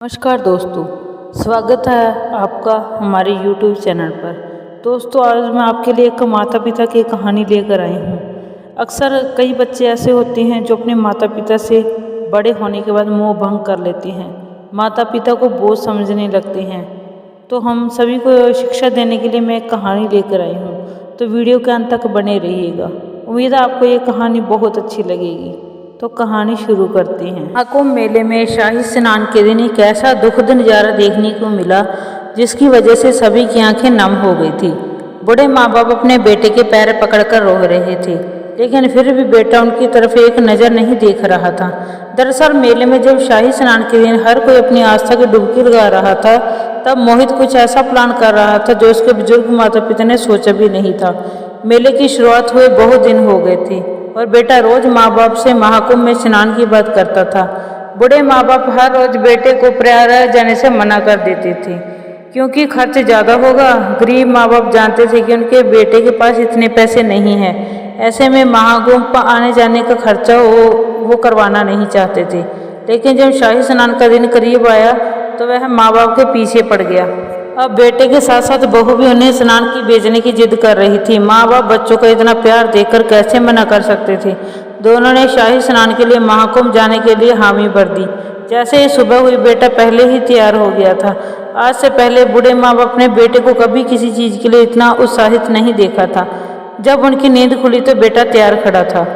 नमस्कार दोस्तों, स्वागत है आपका हमारे YouTube चैनल पर। दोस्तों, आज मैं आपके लिए एक माता पिता की कहानी लेकर आई हूँ। अक्सर कई बच्चे ऐसे होते हैं जो अपने माता पिता से बड़े होने के बाद मोह भंग कर लेते हैं, माता पिता को बोझ समझने लगते हैं। तो हम सभी को शिक्षा देने के लिए मैं एक कहानी लेकर आई हूँ, तो वीडियो के अंत तक बने रहिएगा। उम्मीद है आपको ये कहानी बहुत अच्छी लगेगी। तो कहानी शुरू करते हैं। महाकुंभ मेले में शाही स्नान के दिन एक ऐसा दुखद नज़ारा देखने को मिला जिसकी वजह से सभी की आंखें नम हो गई थी। बूढ़े माँ बाप अपने बेटे के पैर पकड़कर रो रहे थे, लेकिन फिर भी बेटा उनकी तरफ एक नज़र नहीं देख रहा था। दरअसल मेले में जब शाही स्नान के दिन हर कोई अपनी आस्था की डुबकी लगा रहा था, तब मोहित कुछ ऐसा प्लान कर रहा था जो उसके बुजुर्ग माता पिता ने सोचा भी नहीं था। मेले की शुरुआत हुए बहुत दिन हो गए थे और बेटा रोज माँ बाप से महाकुंभ में स्नान की बात करता था। बूढ़े माँ बाप हर रोज बेटे को प्रयागराज जाने से मना कर देते थे क्योंकि खर्च ज़्यादा होगा। गरीब माँ बाप जानते थे कि उनके बेटे के पास इतने पैसे नहीं हैं। ऐसे में महाकुंभ पर आने जाने का खर्चा वो करवाना नहीं चाहते थे। लेकिन जब शाही स्नान का दिन करीब आया तो वह माँ बाप के पीछे पड़ गया। अब बेटे के साथ साथ बहू भी उन्हें स्नान की भेजने की जिद कर रही थी। माँ बाप बच्चों का इतना प्यार देखकर कैसे मना कर सकते थे। दोनों ने शाही स्नान के लिए महाकुंभ जाने के लिए हामी भर दी। जैसे ही सुबह हुई, बेटा पहले ही तैयार हो गया था। आज से पहले बूढ़े माँ बाप ने बेटे को कभी किसी चीज़ के लिए इतना उत्साहित नहीं देखा था। जब उनकी नींद खुली तो बेटा तैयार खड़ा था।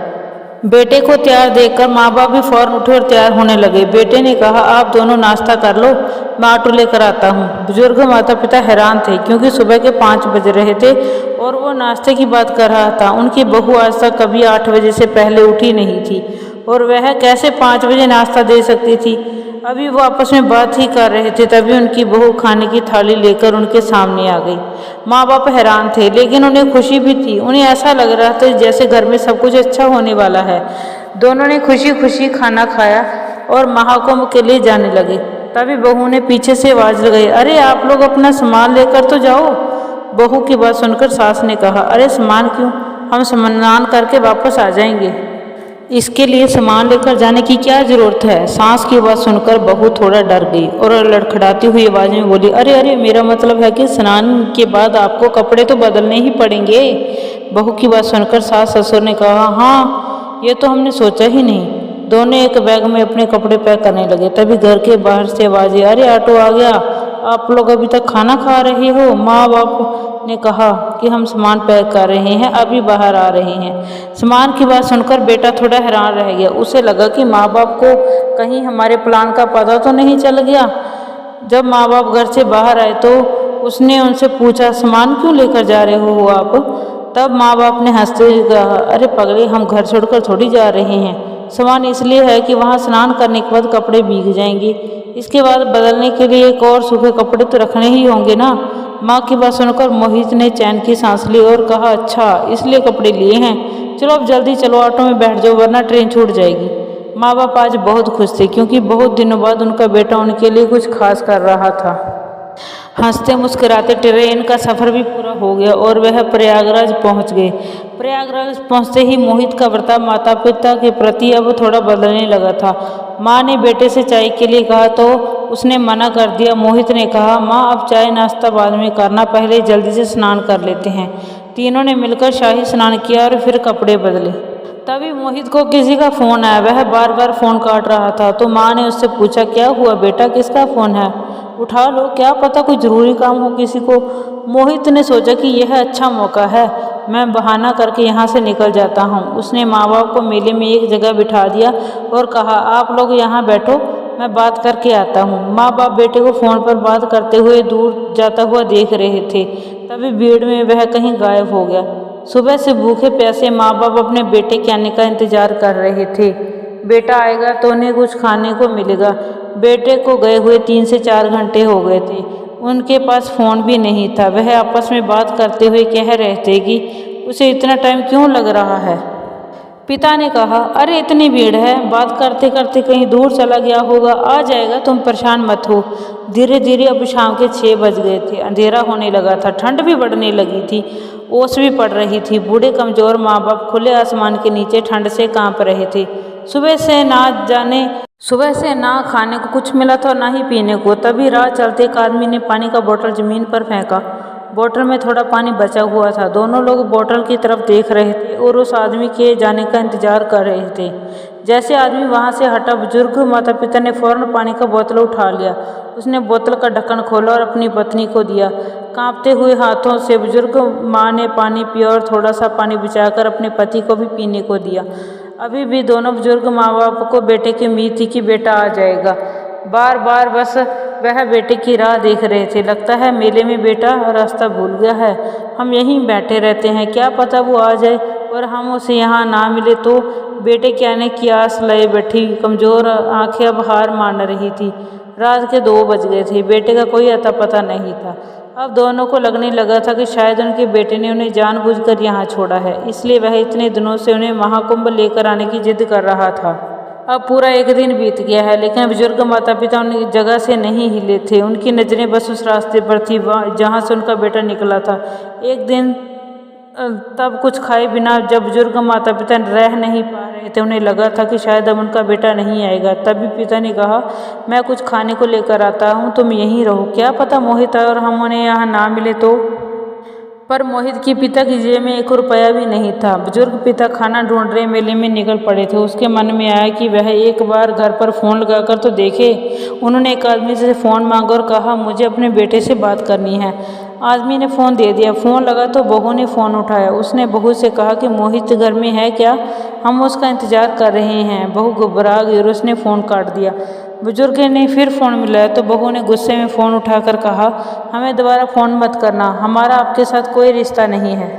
बेटे को तैयार देखकर माँ बाप भी फौरन उठे और तैयार होने लगे। बेटे ने कहा, आप दोनों नाश्ता कर लो, मैं ऑटो लेकर आता हूँ। बुजुर्ग माता पिता हैरान थे क्योंकि सुबह के 5 बज रहे थे और वो नाश्ते की बात कर रहा था। उनकी बहू आज तक कभी 8 बजे से पहले उठी नहीं थी और वह कैसे 5 बजे नाश्ता दे सकती थी। अभी वो आपस में बात ही कर रहे थे, तभी उनकी बहू खाने की थाली लेकर उनके सामने आ गई। माँ बाप हैरान थे, लेकिन उन्हें खुशी भी थी। उन्हें ऐसा लग रहा था जैसे घर में सब कुछ अच्छा होने वाला है। दोनों ने खुशी खुशी खाना खाया और महाकुंभ के लिए जाने लगे। तभी बहू ने पीछे से आवाज लगाई, अरे आप लोग अपना सामान लेकर तो जाओ। बहू की बात सुनकर सास ने कहा, अरे सामान क्यों, हम स्नान करके वापस आ जाएंगे, इसके लिए सामान लेकर जाने की क्या जरूरत है। सास की बात सुनकर बहू थोड़ा डर गई और लड़खड़ाती हुई आवाज में बोली, अरे अरे, मेरा मतलब है कि स्नान के बाद आपको कपड़े तो बदलने ही पड़ेंगे। बहू की बात सुनकर सास ससुर ने कहा, हाँ ये तो हमने सोचा ही नहीं। दोनों एक बैग में अपने कपड़े पैक करने लगे। तभी घर के बाहर से आवाज, अरे ऑटो आ गया, आप लोग अभी तक खाना खा रहे हो। माँ बाप ने कहा कि हम सामान पैक कर रहे हैं, अभी बाहर आ रहे हैं। सामान की बात सुनकर बेटा थोड़ा हैरान रह गया। उसे लगा कि माँ बाप को कहीं हमारे प्लान का पता तो नहीं चल गया। जब माँ बाप घर से बाहर आए तो उसने उनसे पूछा, सामान क्यों लेकर जा रहे हो आप। तब माँ बाप ने हंसते हुए कहा, अरे पगले, हम घर छोड़कर थोड़ी जा रहे हैं। सामान इसलिए है कि वहाँ स्नान करने के बाद कपड़े भीग जाएंगे, इसके बाद बदलने के लिए एक और सूखे कपड़े तो रखने ही होंगे ना। माँ की बात सुनकर मोहित ने चैन की सांस ली और कहा, अच्छा इसलिए कपड़े लिए हैं, चलो अब जल्दी चलो, ऑटो में बैठ जाओ वरना ट्रेन छूट जाएगी। माँ बाप आज बहुत खुश थे क्योंकि बहुत दिनों बाद उनका बेटा उनके लिए कुछ खास कर रहा था। हंसते मुस्कुराते ट्रेन का सफ़र भी पूरा हो गया और वह प्रयागराज पहुंच गए। प्रयागराज पहुंचते ही मोहित का बर्ताव माता पिता के प्रति अब थोड़ा बदलने लगा था। माँ ने बेटे से चाय के लिए कहा तो उसने मना कर दिया। मोहित ने कहा, माँ अब चाय नाश्ता बाद में करना, पहले जल्दी से स्नान कर लेते हैं। तीनों ने मिलकर शाही स्नान किया और फिर कपड़े बदले। तभी मोहित को किसी का फ़ोन आया। वह बार बार फ़ोन काट रहा था तो माँ ने उससे पूछा, क्या हुआ बेटा, किसका फ़ोन है, उठा लो, क्या पता कोई ज़रूरी काम हो किसी को। मोहित ने सोचा कि यह अच्छा मौका है, मैं बहाना करके यहाँ से निकल जाता हूँ। उसने माँ बाप को मेले में एक जगह बिठा दिया और कहा, आप लोग यहाँ बैठो, मैं बात करके आता हूँ। माँ बाप बेटे को फ़ोन पर बात करते हुए दूर जाता हुआ देख रहे थे। तभी भीड़ में वह कहीं गायब हो गया। सुबह से भूखे प्यासे माँ बाप अपने बेटे के आने का इंतजार कर रहे थे। बेटा आएगा तो उन्हें कुछ खाने को मिलेगा। बेटे को गए हुए 3 से 4 घंटे हो गए थे। उनके पास फ़ोन भी नहीं था। वह आपस में बात करते हुए कह रहे थे कि उसे इतना टाइम क्यों लग रहा है। पिता ने कहा, अरे इतनी भीड़ है, बात करते करते कहीं दूर चला गया होगा, आ जाएगा, तुम परेशान मत हो। धीरे धीरे अब शाम के 6 बज गए थे। अंधेरा होने लगा था, ठंड भी बढ़ने लगी थी, ओस भी पड़ रही थी। बूढ़े कमज़ोर माँ बाप खुले आसमान के नीचे ठंड से कांप रहे थे। सुबह से ना खाने को कुछ मिला था और ना ही पीने को। तभी राह चलते एक आदमी ने पानी का बोतल जमीन पर फेंका। बोतल में थोड़ा पानी बचा हुआ था। दोनों लोग बोतल की तरफ देख रहे थे और उस आदमी के जाने का इंतजार कर रहे थे। जैसे आदमी वहां से हटा, बुजुर्ग माता पिता ने फौरन पानी का बोतल उठा लिया। उसने बोतल का ढक्कन खोला और अपनी पत्नी को दिया। कांपते हुए हाथों से बुजुर्ग माँ ने पानी पिया और थोड़ा सा पानी बचाकर अपने पति को भी पीने को दिया। अभी भी दोनों बुजुर्ग माँ बाप को बेटे की उम्मीद थी कि बेटा आ जाएगा। बार बार बस वह बेटे की राह देख रहे थे। लगता है मेले में बेटा रास्ता भूल गया है। हम यहीं बैठे रहते हैं, क्या पता वो आ जाए और हम उसे यहाँ ना मिले तो। बेटे के आने की आस लए बैठी कमज़ोर आंखें अब हार मान रही थी। रात के 2 बज गए थे। बेटे का कोई अता पता नहीं था। अब दोनों को लगने लगा था कि शायद उनके बेटे ने उन्हें जानबूझकर यहाँ छोड़ा है, इसलिए वह इतने दिनों से उन्हें महाकुंभ लेकर आने की जिद कर रहा था। अब पूरा 1 दिन बीत गया है, लेकिन बुजुर्ग माता पिता उनकी जगह से नहीं हिले थे। उनकी नज़रें बस उस रास्ते पर थी जहाँ से उनका बेटा निकला था। एक दिन तब कुछ खाए बिना जब बुजुर्ग माता पिता रह नहीं पा रहे थे, उन्हें लगा था कि शायद अब उनका बेटा नहीं आएगा। तभी पिता ने कहा, मैं कुछ खाने को लेकर आता हूँ, तुम यहीं रहो। क्या पता मोहित आए और हम उन्हें यहाँ ना मिले तो। पर मोहित की पिता की जेब में 1 रुपया भी नहीं था। बुजुर्ग पिता खाना ढूंढ रहे मेले में निकल पड़े थे। उसके मन में आया कि वह एक बार घर पर फ़ोन लगाकर तो देखे। उन्होंने एक आदमी से फ़ोन मांगा और कहा, मुझे अपने बेटे से बात करनी है। आदमी ने फ़ोन दे दिया। फ़ोन लगा तो बहू ने फ़ोन उठाया। उसने बहू से कहा कि मोहित घर में है क्या, हम उसका इंतज़ार कर रहे हैं। बहू घबरा गई और उसने फ़ोन काट दिया। बुजुर्ग ने फिर फ़ोन मिलाया तो बहू ने गुस्से में फ़ोन उठाकर कहा, हमें दोबारा फ़ोन मत करना, हमारा आपके साथ कोई रिश्ता नहीं है।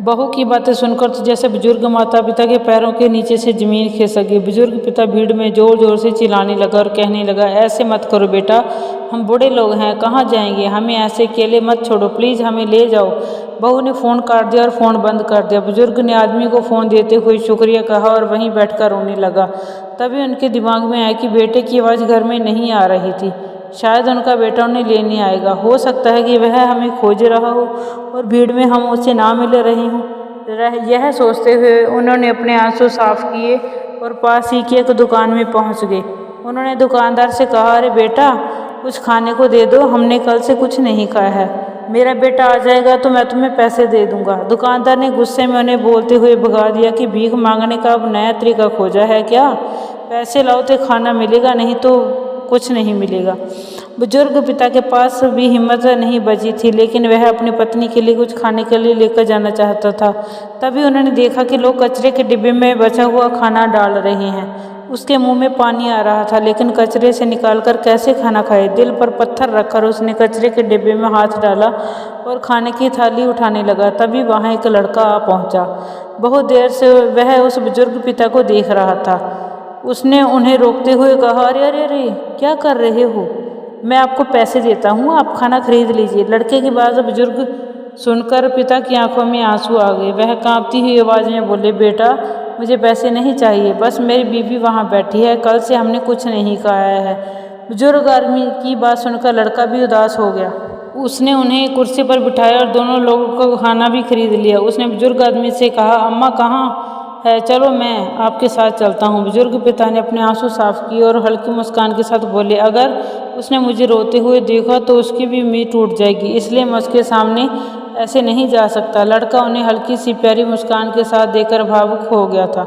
बहू की बातें सुनकर तो जैसे बुजुर्ग माता पिता के पैरों के नीचे से ज़मीन खिसक गई। बुजुर्ग पिता भीड़ में ज़ोर ज़ोर से चिल्लाने लगा और कहने लगा, ऐसे मत करो बेटा, हम बूढ़े लोग हैं, कहाँ जाएंगे, हमें ऐसे अकेले मत छोड़ो, प्लीज़ हमें ले जाओ। बहू ने फ़ोन काट दिया और फ़ोन बंद कर दिया। बुजुर्ग ने आदमी को फ़ोन देते हुए शुक्रिया कहा और वहीं बैठकर रोने लगा। तभी उनके दिमाग में आया कि बेटे की आवाज़ घर में नहीं आ रही थी। शायद उनका बेटा उन्हें लेने आएगा। हो सकता है कि वह हमें खोज रहा हो और भीड़ में हम उसे ना मिल रहे हों। यह सोचते हुए उन्होंने अपने आंसू साफ किए और पास ही की एक दुकान में पहुंच गए। उन्होंने दुकानदार से कहा, अरे बेटा, कुछ खाने को दे दो, हमने कल से कुछ नहीं खाया है। मेरा बेटा आ जाएगा तो मैं तुम्हें पैसे दे दूंगा। दुकानदार ने गुस्से में उन्हें बोलते हुए भगा दिया कि भीख मांगने का अब नया तरीका खोजा है क्या? पैसे लाओ तो खाना मिलेगा, नहीं तो कुछ नहीं मिलेगा। बुजुर्ग पिता के पास भी हिम्मत नहीं बची थी, लेकिन वह अपनी पत्नी के लिए कुछ खाने के लिए लेकर जाना चाहता था। तभी उन्होंने देखा कि लोग कचरे के डिब्बे में बचा हुआ खाना डाल रहे हैं। उसके मुंह में पानी आ रहा था, लेकिन कचरे से निकालकर कैसे खाना खाए। दिल पर पत्थर रखकर उसने कचरे के डिब्बे में हाथ डाला और खाने की थाली उठाने लगा। तभी वहाँ एक लड़का आ पहुँचा। बहुत देर से वह उस बुजुर्ग पिता को देख रहा था। उसने उन्हें रोकते हुए कहा, अरे अरे अरे, क्या कर रहे हो? मैं आपको पैसे देता हूँ, आप खाना खरीद लीजिए। लड़के की बात बुजुर्ग सुनकर पिता की आंखों में आंसू आ गए। वह कांपती हुई आवाज़ में बोले, बेटा, मुझे पैसे नहीं चाहिए, बस मेरी बीवी वहाँ बैठी है, कल से हमने कुछ नहीं खाया है। बुजुर्ग आदमी की बात सुनकर लड़का भी उदास हो गया। उसने उन्हें कुर्सी पर बिठाया और दोनों लोगों को खाना भी खरीद लिया। उसने बुजुर्ग आदमी से कहा, अम्मा कहाँ है, चलो मैं आपके साथ चलता हूँ। बुजुर्ग पिता ने अपने आंसू साफ किए और हल्की मुस्कान के साथ बोले, अगर उसने मुझे रोते हुए देखा तो उसकी भी उम्मीद टूट जाएगी, इसलिए मैं उसके सामने ऐसे नहीं जा सकता। लड़का उन्हें हल्की सी प्यारी मुस्कान के साथ देखकर भावुक हो गया था।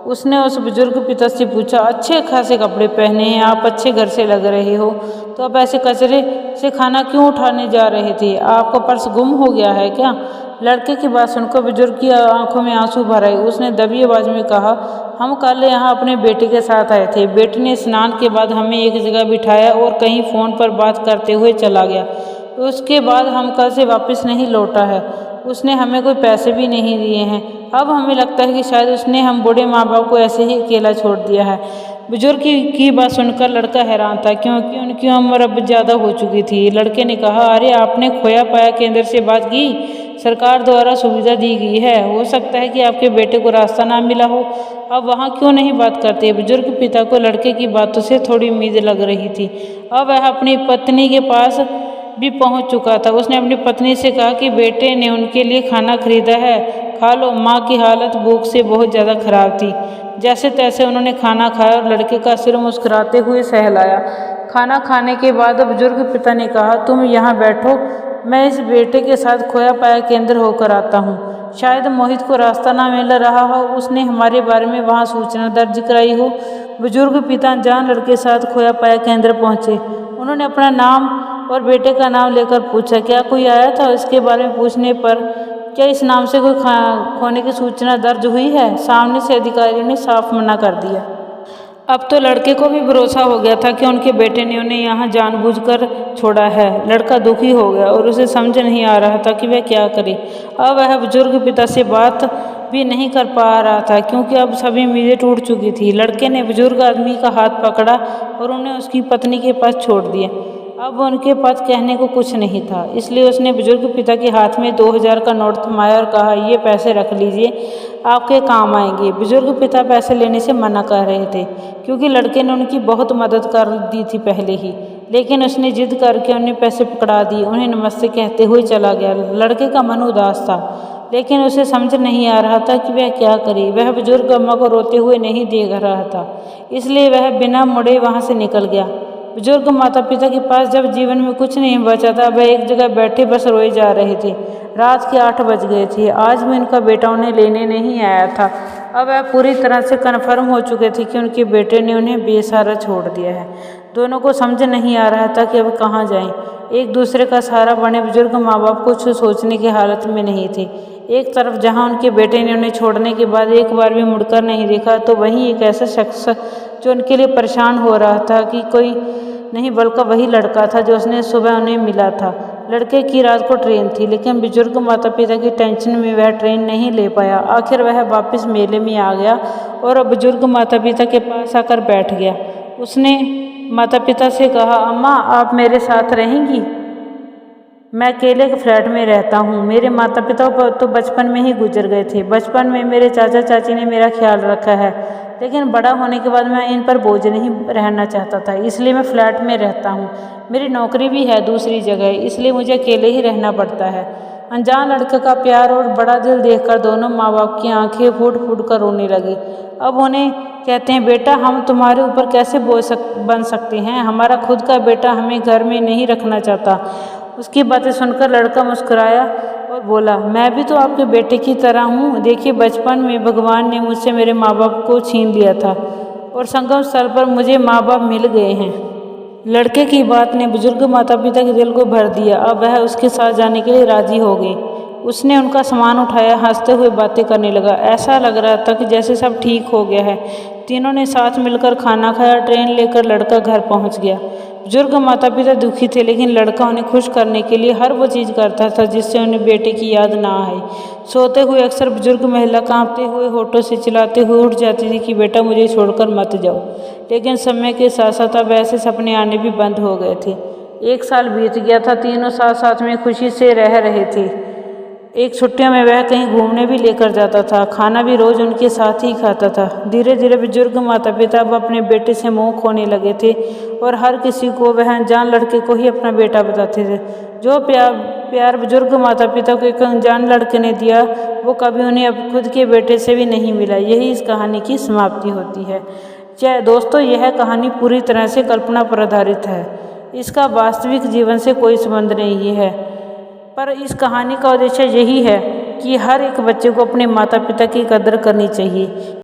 उसने उस बुजुर्ग पिता से पूछा, अच्छे खासे कपड़े पहने हैं, आप अच्छे घर से लग रहे हो, तो आप ऐसे कचरे से खाना क्यों उठाने जा रहे थे? आपका पर्स गुम हो गया है क्या? लड़के की बात सुनकर बुजुर्ग की आंखों में आंसू भर आए। उसने दबी आवाज़ में कहा, हम कल यहाँ अपने बेटे के साथ आए थे। बेटे ने स्नान के बाद हमें एक जगह बिठाया और कहीं फ़ोन पर बात करते हुए चला गया। उसके बाद हम कल से वापस नहीं लौटा है। उसने हमें कोई पैसे भी नहीं दिए हैं। अब हमें लगता है कि शायद उसने हम बूढ़े माँ बाप को ऐसे ही अकेला छोड़ दिया है। बुजुर्ग की बात सुनकर लड़का हैरान था, क्योंकि उनकी उम्र अब ज़्यादा हो चुकी थी। लड़के ने कहा, अरे आपने खोया पाया केंद्र से बात की? सरकार द्वारा सुविधा दी गई है, हो सकता है कि आपके बेटे को रास्ता ना मिला हो, अब वहाँ क्यों नहीं बात करते? बुजुर्ग पिता को लड़के की बातों से थोड़ी उम्मीद लग रही थी। अब वह अपनी पत्नी के पास भी पहुंच चुका था। उसने अपनी पत्नी से कहा कि बेटे ने उनके लिए खाना खरीदा है, खा लो। माँ की हालत भूख से बहुत ज़्यादा खराब थी। जैसे तैसे उन्होंने खाना खाया और लड़के का सिर मुस्कुराते हुए सहलाया। खाना खाने के बाद बुजुर्ग पिता ने कहा, तुम यहाँ बैठो, मैं इस बेटे के साथ खोया पाया केंद्र होकर आता हूँ। शायद मोहित को रास्ता ना मिल रहा हो, उसने हमारे बारे में वहाँ सूचना दर्ज कराई हो। बुजुर्ग पिता जान लड़के के साथ खोया पाया केंद्र पहुँचे। उन्होंने अपना नाम और बेटे का नाम लेकर पूछा, क्या कोई आया था? इसके बारे में पूछने पर क्या इस नाम से कोई खोने की सूचना दर्ज हुई है? सामने से अधिकारियों ने साफ मना कर दिया। अब तो लड़के को भी भरोसा हो गया था कि उनके बेटे ने उन्हें यहाँ जानबूझकर छोड़ा है। लड़का दुखी हो गया और उसे समझ नहीं आ रहा था कि वह क्या करे। अब वह बुजुर्ग पिता से बात भी नहीं कर पा रहा था क्योंकि अब सभी उम्मीदें टूट चुकी थी। लड़के ने बुजुर्ग आदमी का हाथ पकड़ा और उन्हें उसकी पत्नी के पास छोड़ दिया। अब उनके पास कहने को कुछ नहीं था, इसलिए उसने बुजुर्ग पिता के हाथ में 2000 का नोट थमाया और कहा, ये पैसे रख लीजिए, आपके काम आएंगे। बुजुर्ग पिता पैसे लेने से मना कर रहे थे क्योंकि लड़के ने उनकी बहुत मदद कर दी थी पहले ही, लेकिन उसने जिद करके उन्हें पैसे पकड़ा दिए। उन्हें नमस्ते कहते हुए चला गया। लड़के का मन उदास था, लेकिन उसे समझ नहीं आ रहा था कि वह क्या करे। वह बुजुर्ग अम्मा को रोते हुए नहीं देख रहा था, इसलिए वह बिना मुड़े वहाँ से निकल गया। बुजुर्ग माता पिता के पास जब जीवन में कुछ नहीं बचा था, वह एक जगह बैठे बस रोए जा रहे थे। रात के 8 बज गए थे। आज भी उनका बेटा उन्हें लेने नहीं आया था। अब वह पूरी तरह से कन्फर्म हो चुके थे कि उनके बेटे ने उन्हें बेसहारा छोड़ दिया है। दोनों को समझ नहीं आ रहा था कि अब कहाँ जाएं। एक दूसरे का सहारा बने बुजुर्ग माँ बाप कुछ सोचने की हालत में नहीं थे। एक तरफ जहाँ उनके बेटे ने उन्हें छोड़ने के बाद एक बार भी मुड़कर नहीं देखा, तो वहीं एक ऐसा शख्स जो उनके लिए परेशान हो रहा था कि कोई नहीं बल्कि वही लड़का था जो उसने सुबह उन्हें मिला था। लड़के की रात को ट्रेन थी, लेकिन बुजुर्ग माता पिता की टेंशन में वह ट्रेन नहीं ले पाया। आखिर वह वापस मेले में आ गया और बुजुर्ग माता पिता के पास आकर बैठ गया। उसने माता पिता से कहा, अम्मा आप मेरे साथ रहेंगी? मैं अकेले एक फ्लैट में रहता हूँ। मेरे माता पिता तो बचपन में ही गुजर गए थे। बचपन में मेरे चाचा चाची ने मेरा ख्याल रखा है, लेकिन बड़ा होने के बाद मैं इन पर बोझ नहीं रहना चाहता था, इसलिए मैं फ्लैट में रहता हूँ। मेरी नौकरी भी है दूसरी जगह, इसलिए मुझे अकेले ही रहना पड़ता है। अनजान लड़के का प्यार और बड़ा दिल देखकर दोनों माँ बाप की आंखें फूट फूट कर रोने लगी। अब उन्हें कहते हैं, बेटा हम तुम्हारे ऊपर कैसे बोझ बन सकते हैं? हमारा खुद का बेटा हमें घर में नहीं रखना चाहता। उसकी बातें सुनकर लड़का मुस्कुराया और बोला, मैं भी तो आपके बेटे की तरह हूँ। देखिए, बचपन में भगवान ने मुझसे मेरे माँ बाप को छीन लिया था और संगम स्थल पर मुझे माँ बाप मिल गए हैं। लड़के की बात ने बुजुर्ग माता पिता के दिल को भर दिया। अब वह उसके साथ जाने के लिए राजी हो गई। उसने उनका सामान उठाया, हंसते हुए बातें करने लगा। ऐसा लग रहा था कि जैसे सब ठीक हो गया है। तीनों ने साथ मिलकर खाना खाया। ट्रेन लेकर लड़का घर पहुंच गया। बुजुर्ग माता पिता दुखी थे, लेकिन लड़का उन्हें खुश करने के लिए हर वो चीज़ करता था जिससे उन्हें बेटे की याद ना आए। सोते हुए अक्सर बुजुर्ग महिला कांपते हुए होठों से चिल्लाते हुए उठ जाती थी कि बेटा मुझे छोड़कर मत जाओ। लेकिन समय के साथ साथ अब ऐसे सपने आने भी बंद हो गए थे। 1 साल बीत गया था। तीनों साथ साथ में खुशी से रह रहे थे। एक छुट्टियों में वह कहीं घूमने भी लेकर जाता था। खाना भी रोज उनके साथ ही खाता था। धीरे धीरे बुजुर्ग माता पिता अब अपने बेटे से मोह खोने लगे थे और हर किसी को वह अनजान लड़के को ही अपना बेटा बताते थे। जो प्यार बुजुर्ग माता पिता को एक अनजान लड़के ने दिया, वो कभी उन्हें अब खुद के बेटे से भी नहीं मिला। यही इस कहानी की समाप्ति होती है। दोस्तों, यह कहानी पूरी तरह से कल्पना पर आधारित है। इसका वास्तविक जीवन से कोई संबंध नहीं है, पर इस कहानी का उद्देश्य यही है कि हर एक बच्चे को अपने माता पिता की कदर करनी चाहिए।